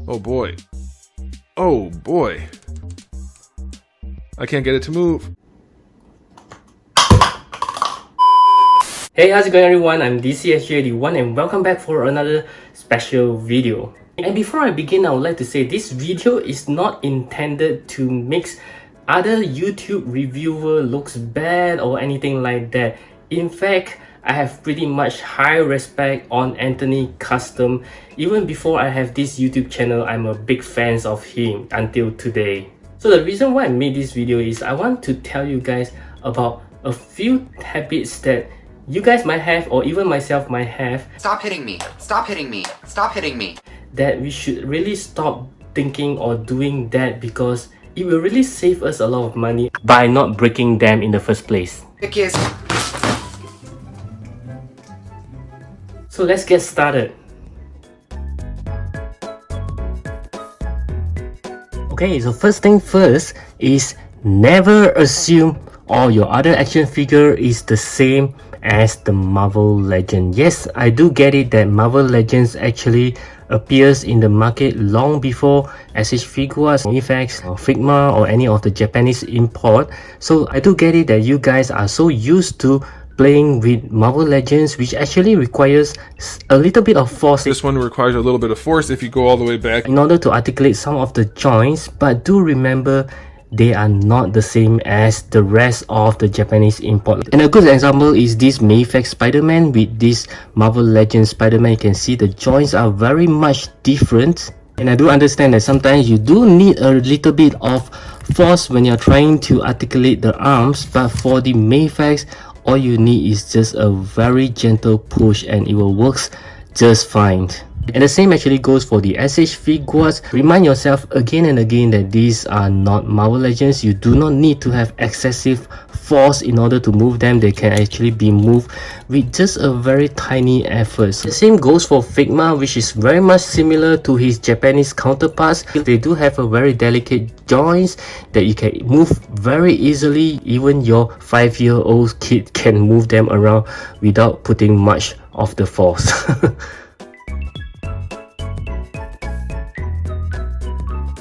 Oh boy. Oh boy. I can't get it to move. Hey, how's it going everyone? I'm DCSG81 and welcome back for another special video. And before I begin, I would like to say this video is not intended to make other YouTube reviewer looks bad or anything like that. In fact, I have pretty much high respect on Anthony Custom. Even before I have this YouTube channel, I'm a big fan of him until today. So the reason why I made this video is I want to tell you guys about a few habits that you guys might have, or even myself might have. Stop hitting me. Stop hitting me. Stop hitting me. That we should really stop thinking or doing that, because it will really save us a lot of money by not breaking them in the first place. So let's get started. Okay, so first thing first is never assume all your other action figure is the same as the Marvel Legend. Yes, I do get it that Marvel Legends actually appears in the market long before SH Figuarts, Effects, or Figma, or any of the Japanese import. So I do get it that you guys are so used to playing with Marvel Legends, which actually requires a little bit of force. This one requires a little bit of force if you go all the way back in order to articulate some of the joints, but do remember they are not the same as the rest of the Japanese import. And a good example is this Mayfax Spider-Man with this Marvel Legends Spider-Man. You can see the joints are very much different. And I do understand that sometimes you do need a little bit of force when you're trying to articulate the arms, but for the Mayfax, all you need is just a very gentle push and it will work just fine. And the same actually goes for the SH Figuarts. Remind yourself again and again that these are not Marvel Legends. You do not need to have excessive force in order to move them. They can actually be moved with just a very tiny effort. The same goes for Figma, which is very much similar to his Japanese counterparts. They do have a very delicate joints that you can move very easily. Even your 5-year-old kid can move them around without putting much of the force.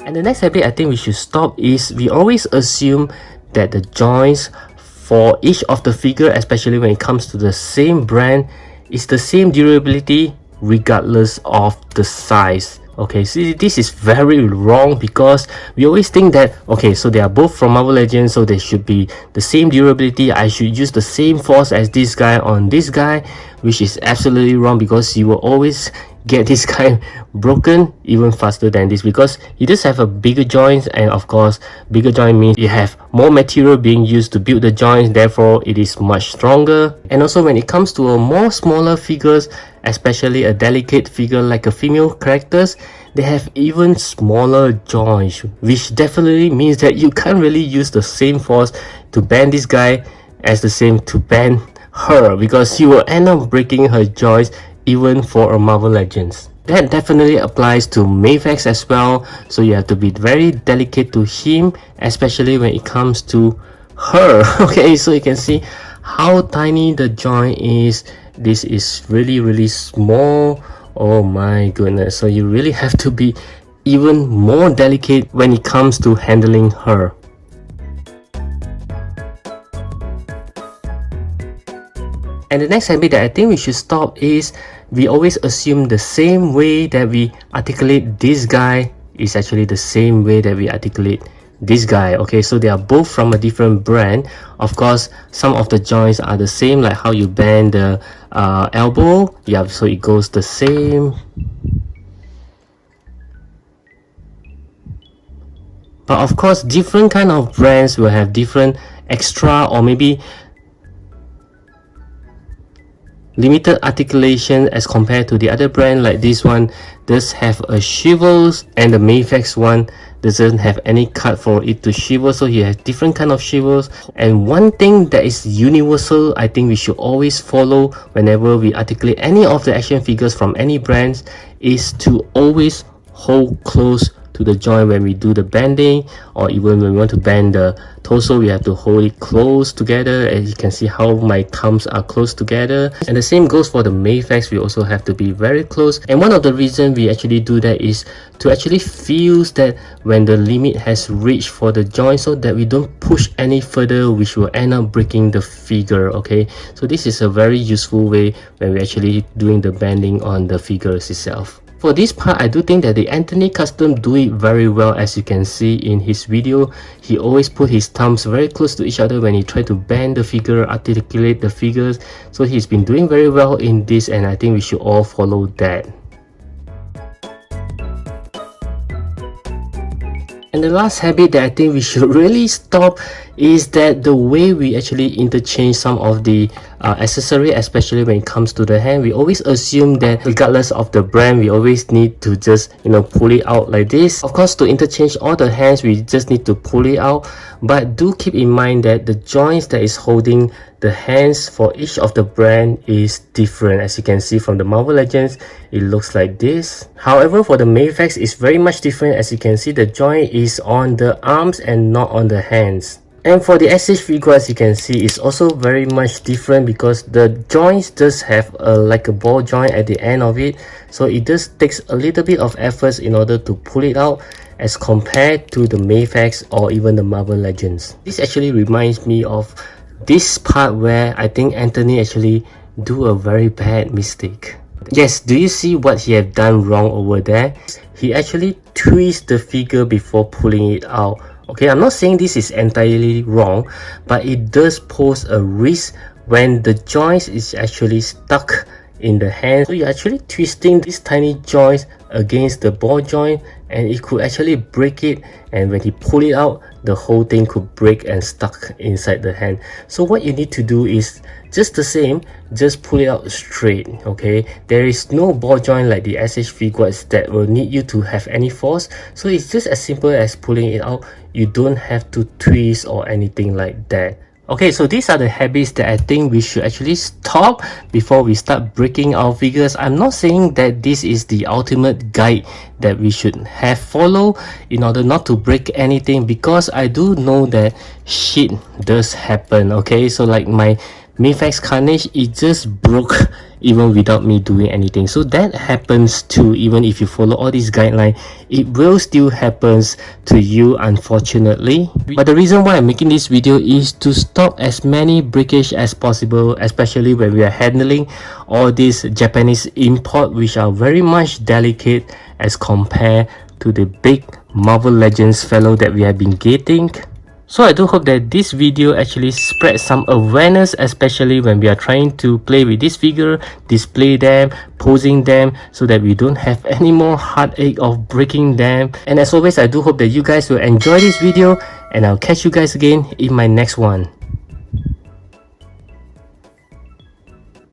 And the next habit I think we should stop is we always assume that the joints for each of the figure, especially when it comes to the same brand, is the same durability regardless of the size. Okay, see, this is very wrong, because we always think that, okay, so they are both from Marvel Legends, so they should be the same durability. I should use the same force as this guy on this guy, which is absolutely wrong, because you will always get this guy broken even faster than this, because you just have a bigger joints, and of course bigger joint means you have more material being used to build the joints, therefore it is much stronger. And also when it comes to a more smaller figures, especially a delicate figure like a female characters, they have even smaller joints, which definitely means that you can't really use the same force to bend this guy as the same to bend her, because you will end up breaking her joints even for a Marvel Legends. That definitely applies to Mayfax as well, so you have to be very delicate to him, especially when it comes to her. Okay, so you can see how tiny the joint is. This is really small. Oh my goodness, so you really have to be even more delicate when it comes to handling her. And the next habit that I think we should stop is we always assume the same way that we articulate this guy is actually the same way that we articulate this guy. Okay, so they are both from a different brand. Of course, some of the joints are the same, like how you bend the elbow. Yeah, so it goes the same. But of course, different kind of brands will have different extra or maybe limited articulation as compared to the other brand. Like this one does have a shivels, and the Mayfax one doesn't have any cut for it to shivel, so you have different kind of shivels. And one thing that is universal, I think we should always follow whenever we articulate any of the action figures from any brands, is to always hold close to the joint when we do the bending, or even when we want to bend the torso, we have to hold it close together. As you can see how my thumbs are close together. And the same goes for the Mayfax, we also have to be very close. And one of the reasons we actually do that is to actually feel that when the limit has reached for the joint, so that we don't push any further, which will end up breaking the figure. Okay, so this is a very useful way when we're actually doing the bending on the figures itself. For this part, I do think that the Anthony Custom do it very well. As you can see in his video, he always put his thumbs very close to each other when he try to bend the figure, articulate the figures. So he's been doing very well in this, and I think we should all follow that. And the last habit that I think we should really stop is that the way we actually interchange some of the accessory, especially when it comes to the hand. We always assume that regardless of the brand, we always need to just pull it out like this. Of course, to interchange all the hands, we just need to pull it out, but do keep in mind that the joints that is holding the hands for each of the brand is different. As you can see from the Marvel Legends, it looks like this. However, for the Mayfax, it's very much different. As you can see, the joint is on the arms and not on the hands. And for the SH figure, as you can see, it's also very much different because the joints just have like a ball joint at the end of it. So it just takes a little bit of efforts in order to pull it out as compared to the Mayfax or even the Marvel Legends. This actually reminds me of this part where I think Anthony actually do a very bad mistake. Yes, do you see what he have done wrong over there? He actually twists the figure before pulling it out. Okay, I'm not saying this is entirely wrong, but it does pose a risk when the joint is actually stuck in the hand. So you're actually twisting these tiny joints against the ball joint, and it could actually break it, and when he pull it out, the whole thing could break and stuck inside the hand. So what you need to do is just the same, just pull it out straight. Okay, there is no ball joint like the SH figures that will need you to have any force, so it's just as simple as pulling it out. You don't have to twist or anything like that. Okay, so these are the habits that I think we should actually stop before we start breaking our figures. I'm not saying that this is the ultimate guide that we should have follow in order not to break anything, because I do know that shit does happen. Okay, so like my Mayfax Carnage, it just broke even without me doing anything. So that happens too. Even if you follow all these guidelines, it will still happens to you, unfortunately. But the reason why I'm making this video is to stop as many breakage as possible, especially when we are handling all these Japanese import, which are very much delicate as compared to the big Marvel Legends fellow that we have been getting. So I do hope that this video actually spreads some awareness, especially when we are trying to play with this figure, display them, posing them, so that we don't have any more heartache of breaking them. And as always, I do hope that you guys will enjoy this video, and I'll catch you guys again in my next one.